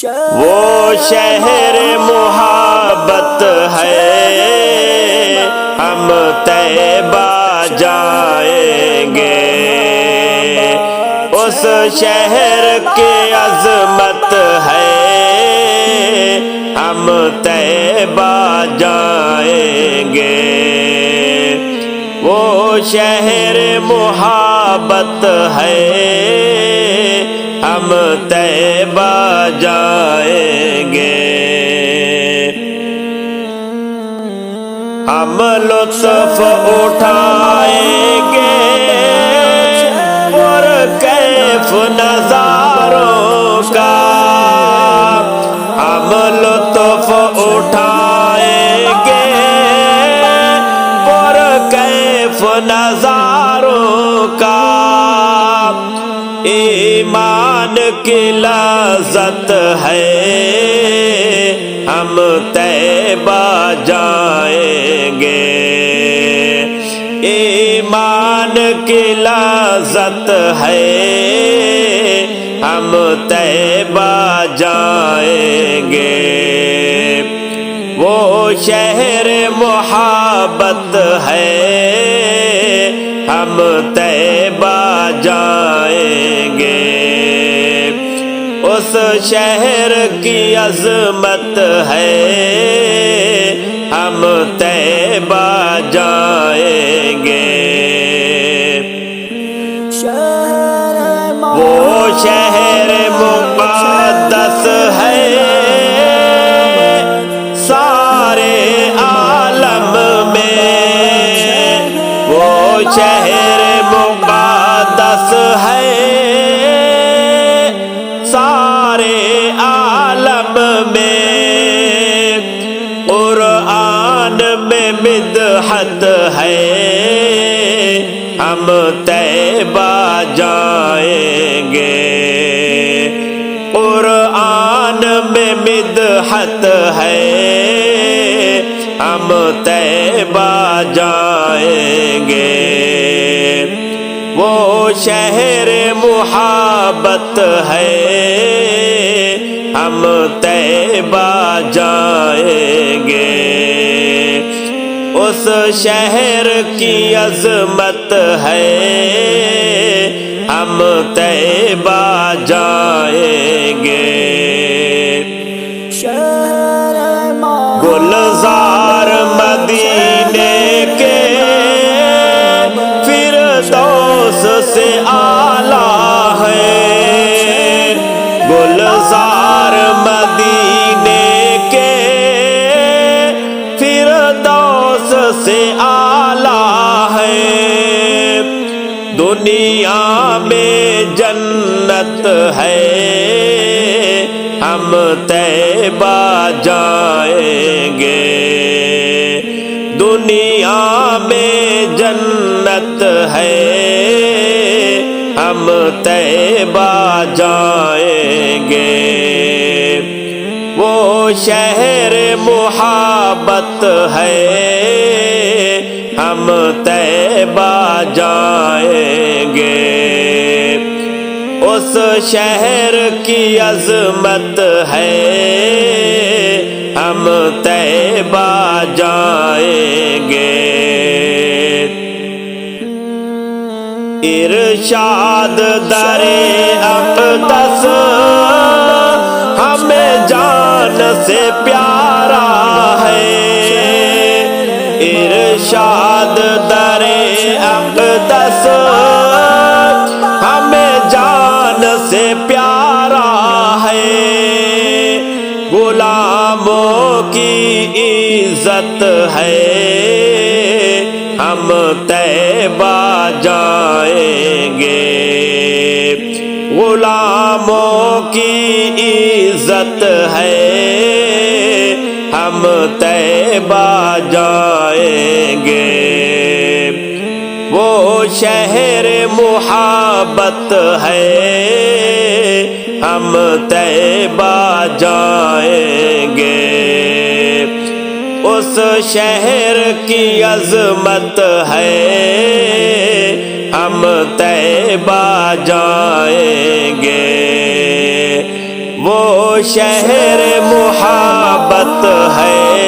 وہ شہر محبت ہے، ہم طیبہ جائیں گے، اس شہر کی عظمت ہے، ہم طیبہ جائیں گے، وہ شہر محبت ہے، ہم طیبہ جائیں گے، ہم لطف اٹھائیں گے اور کیف نظاروں کا، ہم لطف اٹھائیں گے اور کیف نظاروں کا، ایمان کی لذت ہے، ہم طیبہ جائیں گے، ایمان کی لذت ہے، ہم طیبہ جائیں گے، وہ شہر محبت ہے، ہم طیبہ جائیں گے، اس شہر کی عظمت ہے، ہم طیبہ جائیں گے، وہ شہر مقدس ہے، سارے عالم میں، وہ شہر مقدس ہے، سارے عالم میں، قرآن میں مدحت ہے، ہم طیبہ جائیں گے، قرآن میں مدحت ہے، ہم طیبہ جائیں گے، وہ شہر محبت ہے، ہم طیبہ جائیں گے، اس شہر کی عظمت ہے، ہم طیبہ جائیں گے، گلزار مدینے کے فردوس سے اعلیٰ ہے، گلزار مدینے کے فردوس سے اعلیٰ ہے، دنیا میں جنت ہے، ہم طیبہ جائیں گے، دنیا میں جنت ہے، ہم طیبہ جائیں گے، وہ شہر محبت ہے، ہم طیبہ جائیں گے، اس شہر کی عظمت ہے، ہم طیبہ جائیں گے، ارشاد در اقدس ہمیں جان سے پیارا ہے، ارشاد در اقدس ہمیں جان سے پیارا ہے، غلاموں کی عزت ہے، ہم طیبہ جائیں گے، غلاموں کی عزت ہے، ہم طیبہ جائیں گے، وہ شہر محبت ہے، ہم طیبہ جائیں گے، اس شہر کی عظمت ہے، ہم طیبہ جائیں گے، وہ وہ شہر محبت ہے